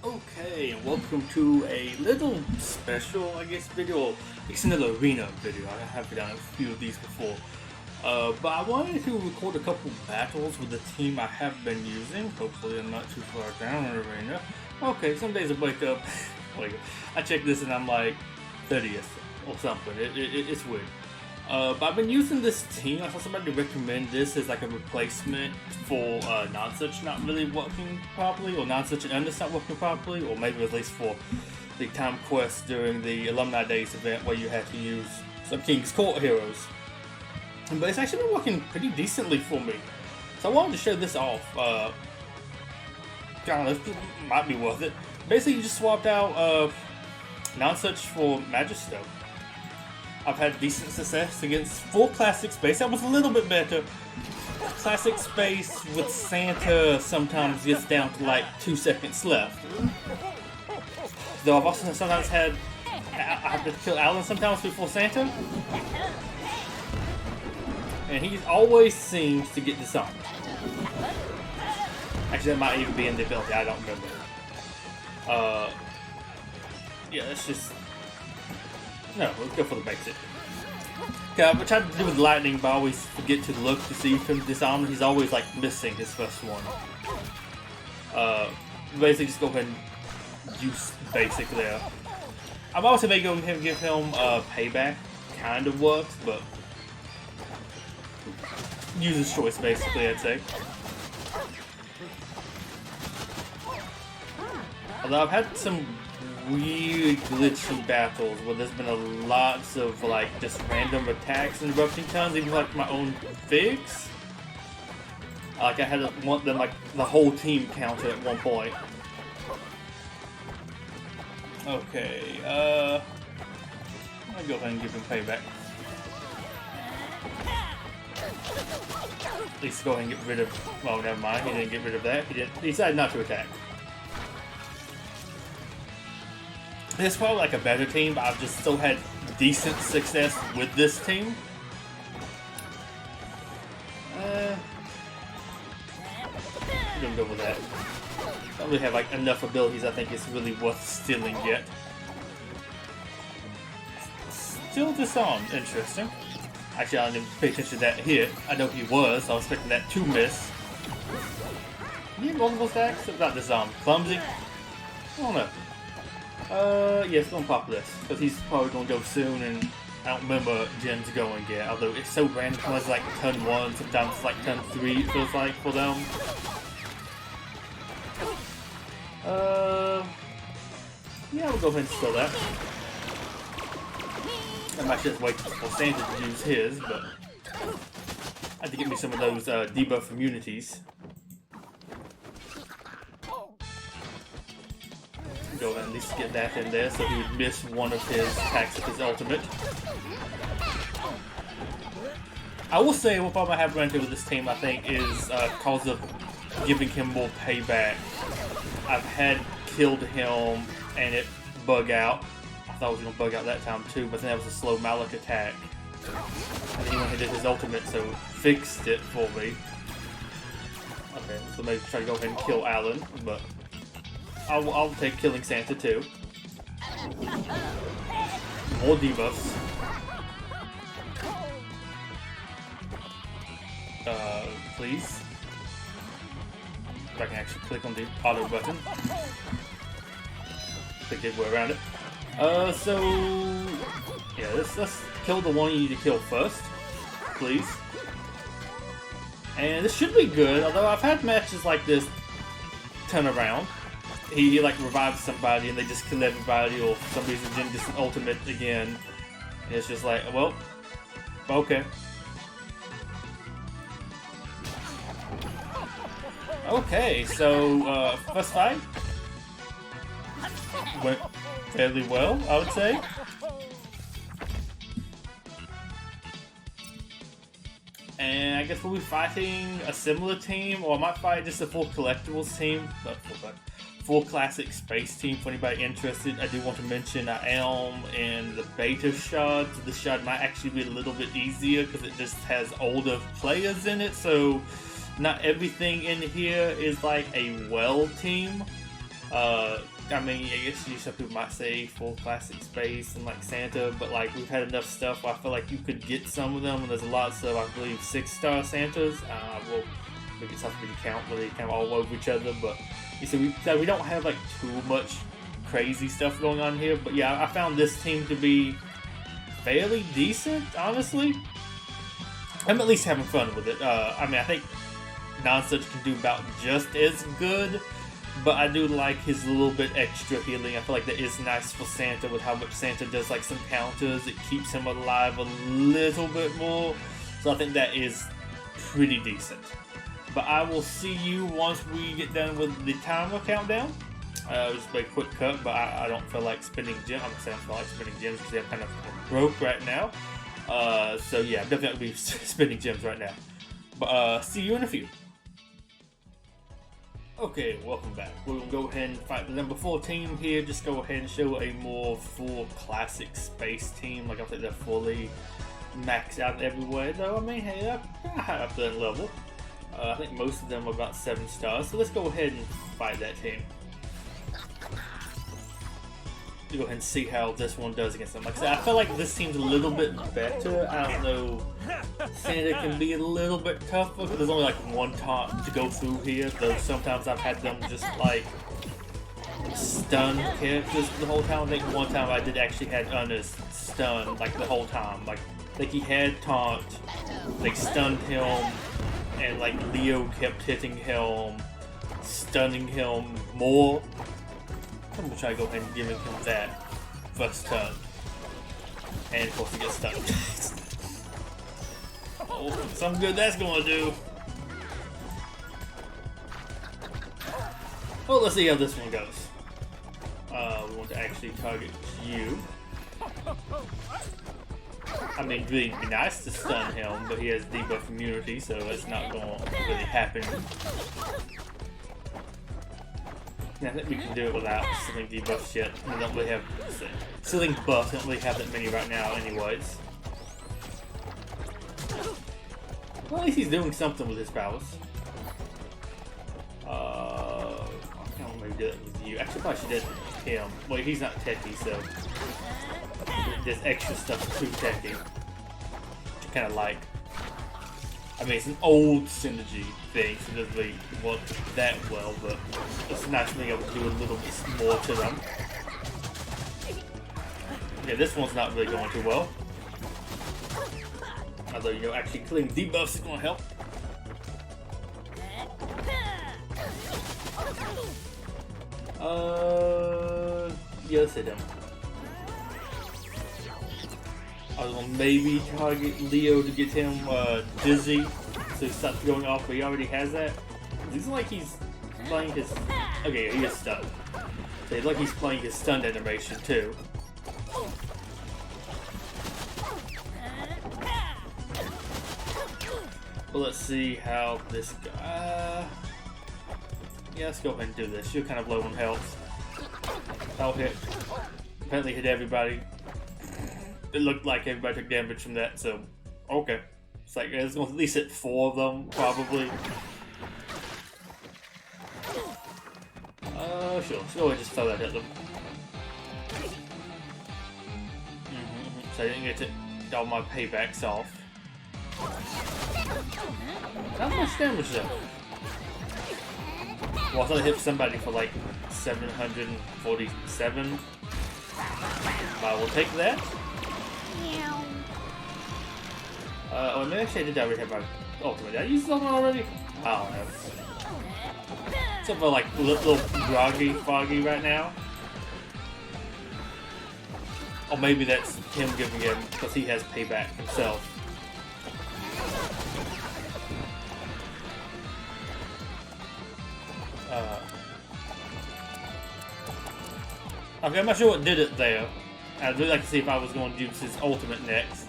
Okay, and welcome to a little special, I guess, video. It's another arena video. I have done a few of these before. But I wanted to record a couple battles with the team I have been using. Hopefully I'm not too far down in arena. Okay, some days I wake up, I check this and I'm like 30th or something. It's weird. But I've been using this team. I saw somebody recommend this as like a replacement for Nonsuch not really working properly, or Nonsuch and Endless not working properly, or maybe at least for the time quest during the Alumni Days event where you had to use some King's Court heroes. But it's actually been working pretty decently for me. So I wanted to show this off. This might be worth it. Basically, you just swapped out Nonsuch for Majisto. I've had decent success against full classic space. That was a little bit better. Classic space with Santa sometimes gets down to like 2 seconds left. Though I've also sometimes had I have to kill Alan sometimes before Santa, and he always seems to get disarmed. Actually, that might even be in the ability. I don't remember. Yeah, it's just. No, let's go for the basic. Okay, I've tried to do with lightning, but I always forget to look to see if he's disarmed. He's always like missing his first one. Basically, just go ahead and use basic there. I'm also making him give him payback. Kind of works, but user's choice basically, I'd say. Although I've had some weird glitchy battles where there's been lots of like just random attacks and erupting tons, even like my own figs. Like I had to want them like the whole team counted at one point. Okay, I'll go ahead and give him payback. At least go ahead and get rid of. Well, never mind. He didn't get rid of that. He decided not to attack. It's probably like a better team, but I've just still had decent success with this team. I'm gonna go with that. Don't really have like enough abilities I think it's really worth stealing yet. Still disarmed, interesting. Actually, I didn't pay attention to that hit. I know he was, so I was expecting that to miss. He had multiple stacks? Not disarmed. Clumsy? I don't know. Yeah, it's gonna pop this, because he's probably gonna go soon, and I don't remember Jen's going yet, although it's so random, sometimes it's like turn 1, sometimes it's like turn 3, it feels like, for them. Yeah, we'll go ahead and steal that. I might just wait for Santa to use his, but I have to get me some of those debuff immunities. Go ahead and at least get that in there so he would miss one of his attacks with his ultimate. I will say what problem I have run into with this team, I think, is cause of giving him more payback. I've had killed him and it bug out. I thought it was going to bug out that time too, but then that was a slow Malik attack. And then he went and did his ultimate, so fixed it for me. Okay, so maybe try to go ahead and kill Alan, but I'll take killing Santa too. More debuffs. Please. If I can actually click on the auto button. Click the way around it. So yeah, let's kill the one you need to kill first, please. And this should be good, although I've had matches like this turn around. He like revives somebody and they just kill everybody, or for some reason Jin gets an ultimate again. And it's just like, well, okay. Okay, so first fight went fairly well, I would say. And I guess we'll be fighting a similar team, or I might fight just a full collectibles team, but full classic space team for anybody interested. I do want to mention I am in the beta shard. The shard might actually be a little bit easier because it just has older players in it, so not everything in here is like a well team. I mean, I guess some people might say full classic space and like Santa, but like we've had enough stuff where I feel like you could get some of them, and there's a lot of stuff. I believe 6-star Santas. Well, maybe it's tough for me to count, where they kind of all over each other. But you see, we don't have like too much crazy stuff going on here. But yeah, I found this team to be fairly decent, honestly. I'm at least having fun with it. I mean, I think Nonsuch can do about just as good. But I do like his little bit extra healing. I feel like that is nice for Santa with how much Santa does like some counters. It keeps him alive a little bit more. So I think that is pretty decent. But I will see you once we get done with the timer countdown. Just a quick cut, but I don't feel like spending gems. I'm saying I don't feel like spending gems because I'm kind of broke right now. So yeah, I'm definitely going to be spending gems right now. But see you in a few. Okay, welcome back. We're going to go ahead and fight the number 4 team here. Just go ahead and show a more full classic space team. Like I think they're fully maxed out everywhere. Though, I mean, hey, they're high up to that level. I think most of them are about 7 stars. So let's go ahead and fight that team. Go ahead and see how this one does against them. Like I said, I feel like this team's a little bit better. I don't know. Santa can be a little bit tougher because there's only like one taunt to go through here. Though sometimes I've had them just like stun characters the whole time. I think one time I did actually had Unis stun like the whole time. Like he had taunt, like stunned him, and like Leo kept hitting him, stunning him more. I'm gonna try to go ahead and give him that first turn. And of course he gets stunned. Oh, something good that's gonna do. Well, let's see how this one goes. We want to actually target you. I mean, it'd really be nice to stun him, but he has debuff immunity, so it's not gonna really happen. I think we can do it without ceiling debuffs yet. We don't really have ceiling buffs. Don't really have that many right now, anyways. Well, at least he's doing something with his powers. I can't maybe do it with you. Actually, probably should do it with him. Well, he's not techie, so this extra stuff is too techie. Which I kind of like. I mean, it's an old synergy thing, so it doesn't really work that well, but it's nice being able to do a little bit more to them. Yeah, this one's not really going too well. Although, you know, actually killing debuffs is going to help. Yeah, let's hit him. I was gonna maybe target Leo to get him dizzy, so he stops going off, but he already has that. It looks like he's playing his. Okay, he is stunned. So it's like he's playing his stunned animation too. But let's see how this goes. Yeah, let's go ahead and do this. You're kind of low on health. I'll hit. Apparently hit everybody. It looked like everybody took damage from that, so okay. It's like it's going to at least hit 4 of them, probably. Sure. Let's go ahead and just throw that at them. So I didn't get to all my paybacks off. How much damage though? Well, I thought I hit somebody for like 747. I will take that. Oh, maybe actually I did already have my ultimate. Did I use that one already? I don't know. Except for like a little foggy right now. Or maybe that's him giving him because he has payback himself. Okay, I'm not sure what did it there. I'd really like to see if I was going to use his ultimate next.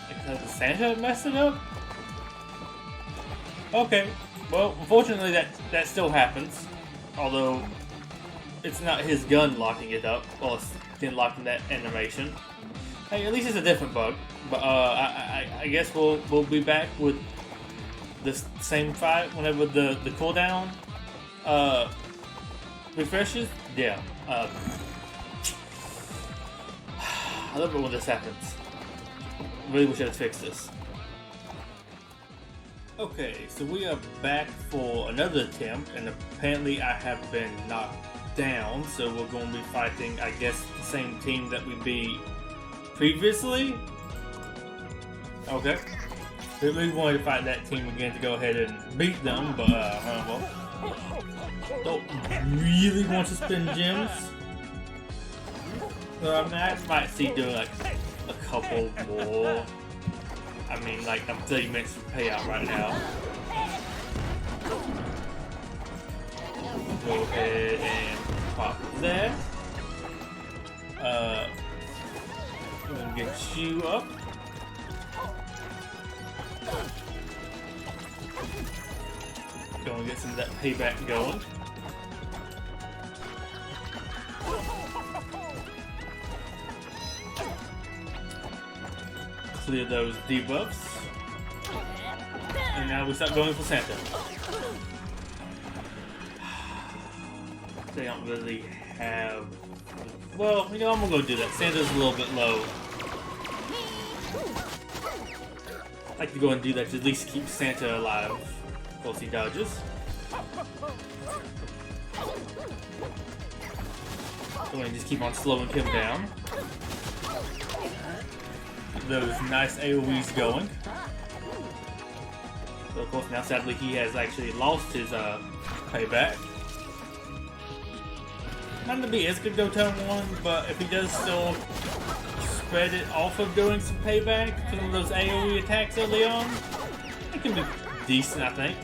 Because Santa messed it up? Okay, well, unfortunately that still happens. Although, it's not his gun locking it up, or it's locking that animation. Hey, at least it's a different bug. But I guess we'll be back with this same fight whenever the cooldown refreshes. Yeah. I love it when this happens. Really wish I had fixed this. Okay, so we are back for another attempt, and apparently I have been knocked down, so we're going to be fighting, I guess, the same team that we beat previously. Okay. We wanted to fight that team again to go ahead and beat them, but well, don't really want to spend gems. So I mean, I might see doing like a couple more. I mean, like I'm 30 minutes for payout right now. Go ahead and pop that. I'm gonna get you up. Gonna get some of that payback going. Clear those debuffs. And now we start going for Santa. They don't really have... Well, you know, I'm gonna go do that. Santa's a little bit low. I like to go and do that to at least keep Santa alive. Of course he dodges. Go and just keep on slowing him down. Those nice AoEs going. So of course now sadly he has actually lost his payback. Not gonna be as good go turn 1, but if he does still spread it off of doing some payback, some of those AoE attacks early on, it can be decent, I think.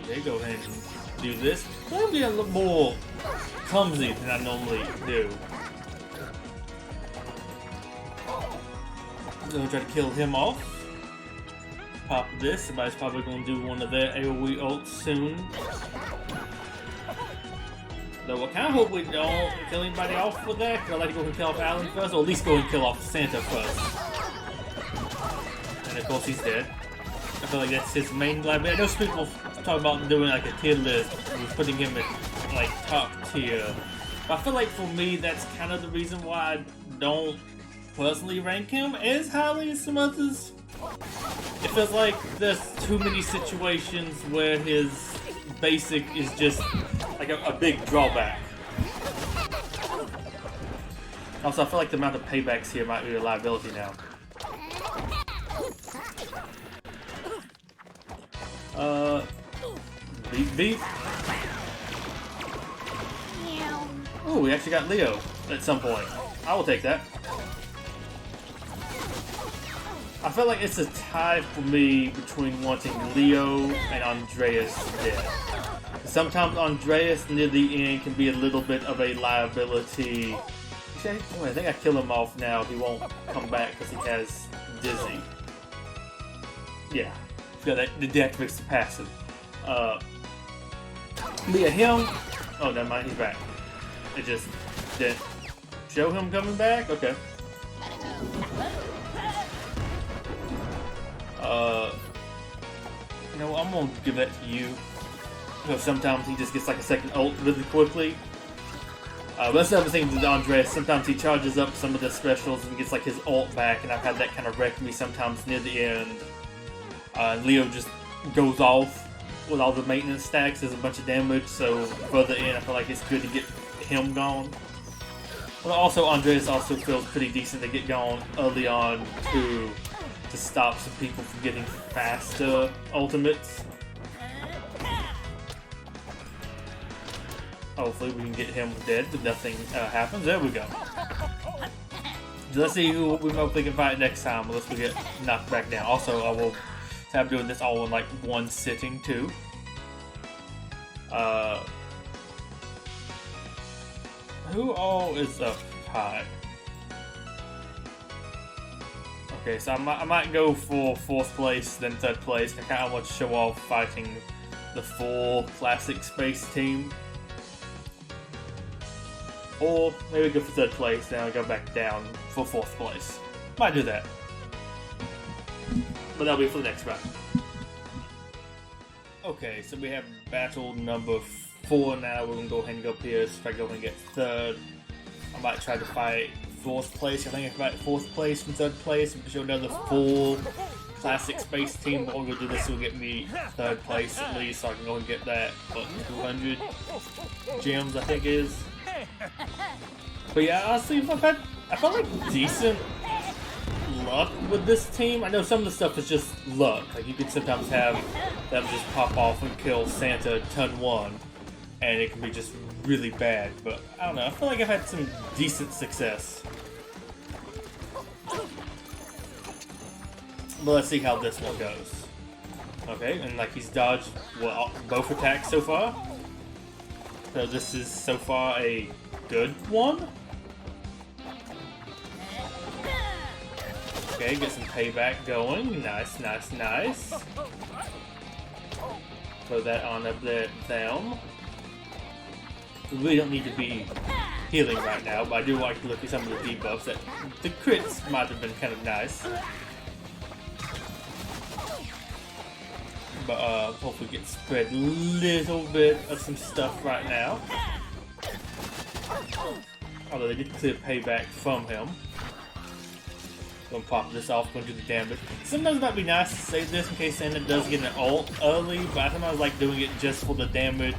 Okay, go ahead and do this. I'm gonna be a little more clumsy than I normally do. I'm gonna try to kill him off. Pop this. Somebody's probably gonna do one of their AoE ults soon. Though I kind of hope we don't kill anybody off with that, because I like to go and kill off Alan first, or at least go and kill off Santa first. And of course he's dead. I feel like that's his main liability. I know some people talk about doing like a tier list, with putting him at like top tier. But I feel like for me, that's kind of the reason why I don't personally rank him as highly as some others. It feels like there's too many situations where his basic is just like a big drawback. Also, I feel like the amount of paybacks here might be a liability now. Beep. Ooh, we actually got Leo at some point. I will take that. I feel like it's a tie for me between wanting Leo and Andreas dead. Sometimes Andreas near the end can be a little bit of a liability. Actually, I think I kill him off now. He won't come back because he has Dizzy. Yeah, that deactivates the passive. But yeah, him. Oh, never mind, he's back. It just didn't show him coming back. Okay. You know, I'm gonna give that to you. Because sometimes he just gets like a second ult really quickly. But that's the other thing with Andreas. Sometimes he charges up some of the specials and gets like his ult back, and I've had that kind of wreck me sometimes near the end. Leo just goes off with all the maintenance stacks. There's a bunch of damage, so further in, I feel like it's good to get him gone. But also, Andreas also feels pretty decent to get gone early on to stop some people from getting faster ultimates. Hopefully we can get him dead if nothing happens. There we go. Let's see who we hopefully can fight next time unless we get knocked back down. Also, I will have doing this all in like one sitting too. Who all is up high? Okay, so I might go for 4th place, then 3rd place. I kind of want to show off fighting the full classic space team. Or maybe go for 3rd place, then I'll go back down for 4th place. Might do that. But that'll be for the next round. Okay, so we have battle number 4 now. We're gonna go ahead and go up here, so try to go ahead and get 3rd. I might try to fight 4th place. I think if I fight 4th place from 3rd place, we can show another full classic space team. But we're gonna do this will get me 3rd place at least, so I can go and get that 200 gems, I think it is. But yeah, honestly, I felt like decent luck with this team. I know some of the stuff is just luck. Like you can sometimes have them just pop off and kill Santa turn 1, and it can be just really bad. But I don't know. I feel like I've had some decent success. But let's see how this one goes. Okay, and like he's dodged both attacks so far. So this is so far a good one. Okay, get some payback going. Nice, nice, nice. Throw that on up there down. We really don't need to be healing right now, but I do like to look at some of the debuffs. That the crits might have been kind of nice. But hopefully get spread a little bit of some stuff right now. Although they did clear payback from him. Gonna pop this off, gonna do the damage. Sometimes it might be nice to save this in case Santa does get an ult early, but I sometimes like doing it just for the damage.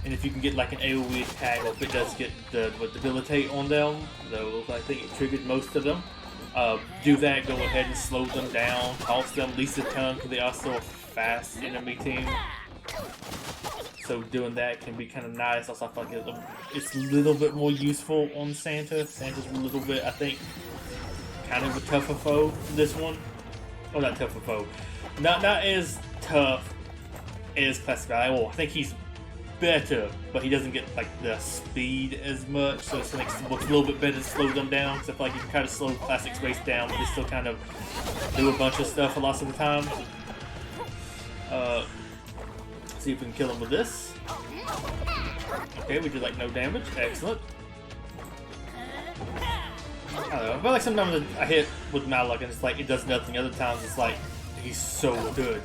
And if you can get like an AoE attack, or if it does get the debilitate on them, though I think it triggered most of them. Do that, go ahead and slow them down, toss them at least a ton, because they are still a fast enemy team. So doing that can be kind of nice. Also, I feel like it's a little bit more useful on Santa. Santa's a little bit, I think, kind of a tougher foe this one. Oh, not tougher foe. Not as tough as Classic Guy. Well, I think he's better, but he doesn't get like the speed as much, so it's like looks a little bit better to slow them down. Because I feel like you can kind of slow Classic Space down, but they still kind of do a bunch of stuff a lot of the time. See if we can kill him with this. Okay, we did like no damage. Excellent. I don't know, I feel like sometimes I hit with Malak and it's like it does nothing. Other times it's like he's so good.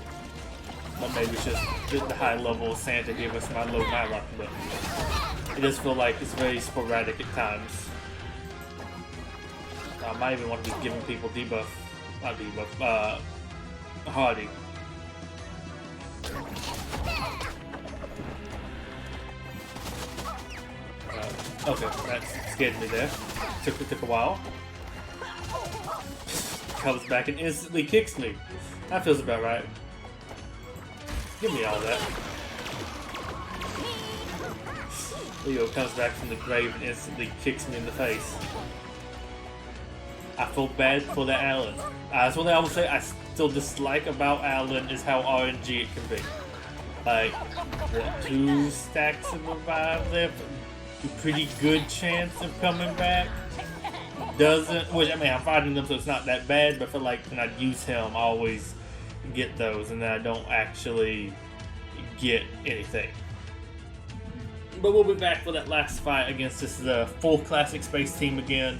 But maybe it's just the high level of Santa gave us my low Malak, but it does feel like it's very sporadic at times. I might even want to be giving people debuff, not debuff, Hardy. Okay, that scared me there. Took a while. Comes back and instantly kicks me. That feels about right. Give me all that. Leo comes back from the grave and instantly kicks me in the face. I feel bad for the Alan. That's one thing I would say I still dislike about Alan is how RNG it can be. Like, what, 2 stacks of revive there? A pretty good chance of coming back. Doesn't, which I mean, I'm fighting them so it's not that bad, but I feel like when I use him, I always get those and then I don't actually get anything. But we'll be back for that last fight against this full classic space team again.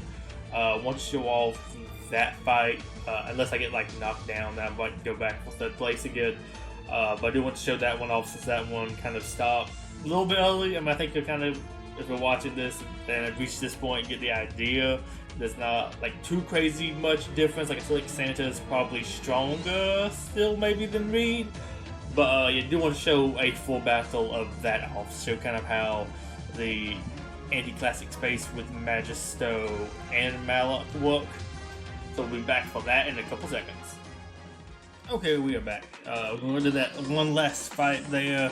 Want to show off that fight, unless I get like knocked down, then I might go back for 3rd place again. But I do want to show that one off since that one kind of stopped a little bit early. I mean, I think you're kind of, if you're watching this and have reached this point, get the idea. There's not like too crazy much difference. Like I feel like Santa is probably stronger still maybe than Reed. But you do want to show a full battle of that off. Show kind of how the anti-classic space with Majisto and Malak work. So we'll be back for that in a couple seconds. Okay, we are back. We're going to do that one last fight there.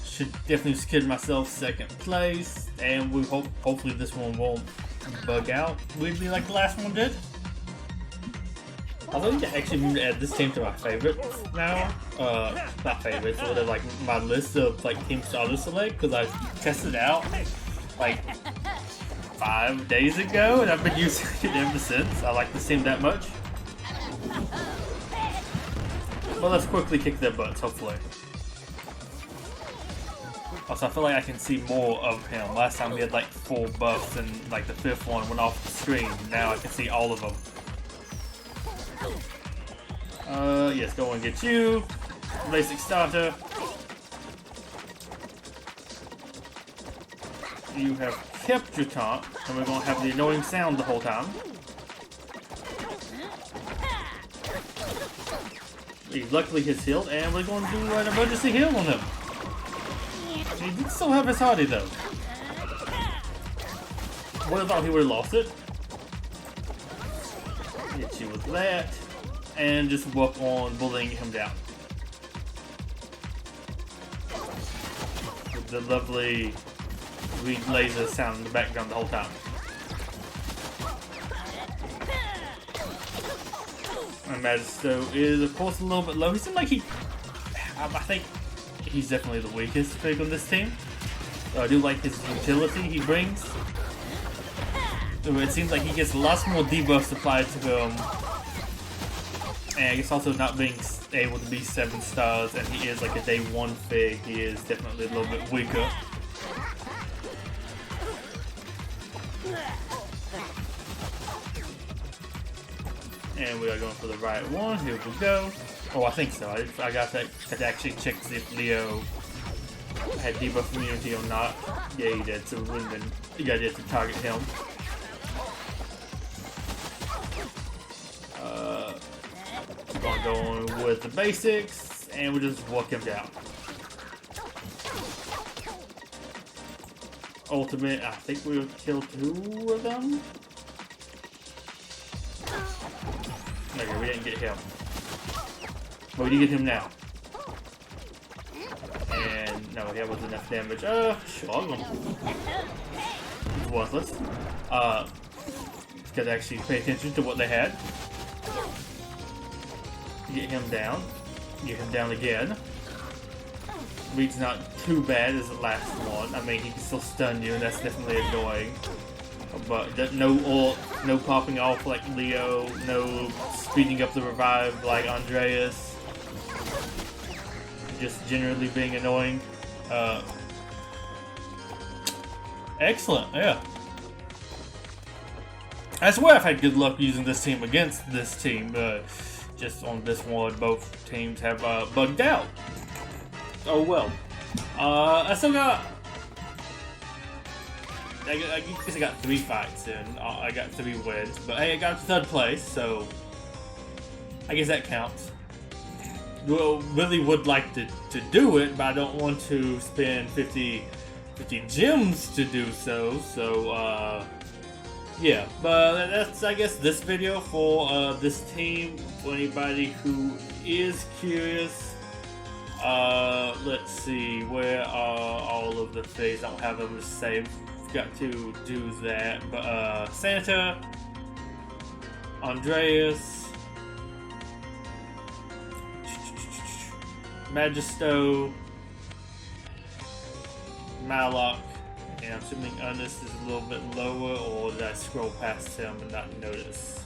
Should definitely secure myself 2nd place, and we hopefully this one won't bug out weirdly like the last one did. I think I actually moved to add this team to my favorites now. Not favorites, or like my list of like teams to auto select, because I tested it out like 5 days ago, and I've been using it ever since. I like this team that much. Well, let's quickly kick their butts, hopefully. Also, I feel like I can see more of him. Last time we had like 4 buffs and like the 5th one went off the screen. Now I can see all of them. Yes, go and get you. Basic starter. You have kept your taunt, and we're going to have the annoying sound the whole time. He luckily gets healed, and we're going to do an emergency heal on him. He did still have his hardy though. What about he would have lost it? Hit you with that, and just work on bullying him down. With the lovely green laser sound in the background the whole time. And Majisto is, of course, a little bit low. He seems like I think he's definitely the weakest pick on this team. I do like his utility he brings. It seems like he gets lots more debuffs applied to him. And I guess also not being able to be 7 stars, and he is like a day 1 fig, he is definitely a little bit weaker. And we are going for the right one. Here we go. Oh, I think so. I got to actually check to see if Leo had debuff immunity or not. Yeah, he did. So then you gotta get to target him. We're gonna go on with the basics, and we'll just walk him down. Ultimate. I think we'll kill 2 of them. Okay, we didn't get him. But we did get him now. And no, that was enough damage. Sure. It's worthless. Gotta actually pay attention to what they had. Get him down. Get him down again. Reed's not too bad as the last one. I mean, he can still stun you, and that's definitely annoying. But no ult, no popping off like Leo, no speeding up the revive like Andreas. Just generally being annoying. Excellent, yeah. I swear I've had good luck using this team against this team, but just on this one, both teams have bugged out. Oh well. I still got... I guess I got 3 fights in. I got 3 wins, but hey, I got 3rd place, so I guess that counts. Well, really would like to do it, but I don't want to spend 50 gems to do so. So yeah, but that's, I guess, this video for this team. For anybody who is curious, let's see, where are all of the things? I don't have them saved. Got to do that, but Santa, Andreas, Majisto, Malak, and I'm assuming Ernest is a little bit lower, or did I scroll past him and not notice?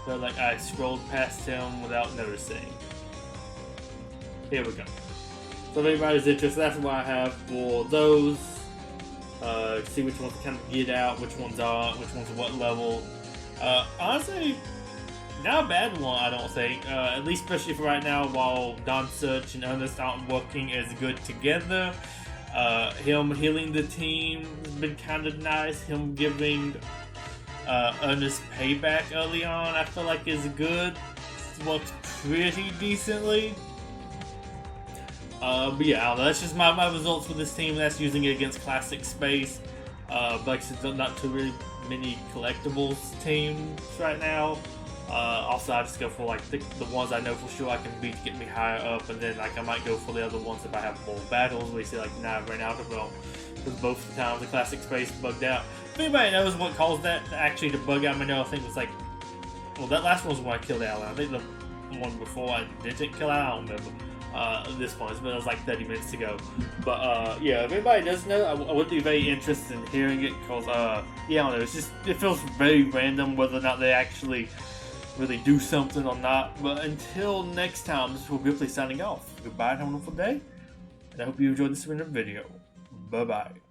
Felt like I scrolled past him without noticing. Here we go. So if anybody's interested, that's what I have for those. See which ones kind of get out, which ones aren't, which ones are what level. Honestly, not a bad one, I don't think. At least especially for right now, while Nonsuch and Ernest aren't working as good together. Him healing the team has been kind of nice. Him giving Ernest payback early on, I feel like is good. It's worked pretty decently. But yeah, I don't know. That's just my results for this team. That's using it against Classic Space. But like I said, not too really many collectibles teams right now. Also, I just go for like the ones I know for sure I can beat to get me higher up, and then like I might go for the other ones if I have more battles. We see like now I've ran out of them because both the times the Classic Space bugged out. If anybody knows what caused that actually to bug out, I know I think it was like, well, that last one was when I killed Alan. I think the one before I didn't kill Alan, I don't remember. This one, but it was like 30 minutes ago. But yeah, if anybody does know, I would be very interested in hearing it, because yeah, I don't know, it's just, it feels very random whether or not they actually really do something or not. But until next time, this will be Ripley signing off. Goodbye, have a wonderful day, and I hope you enjoyed this video. Bye bye.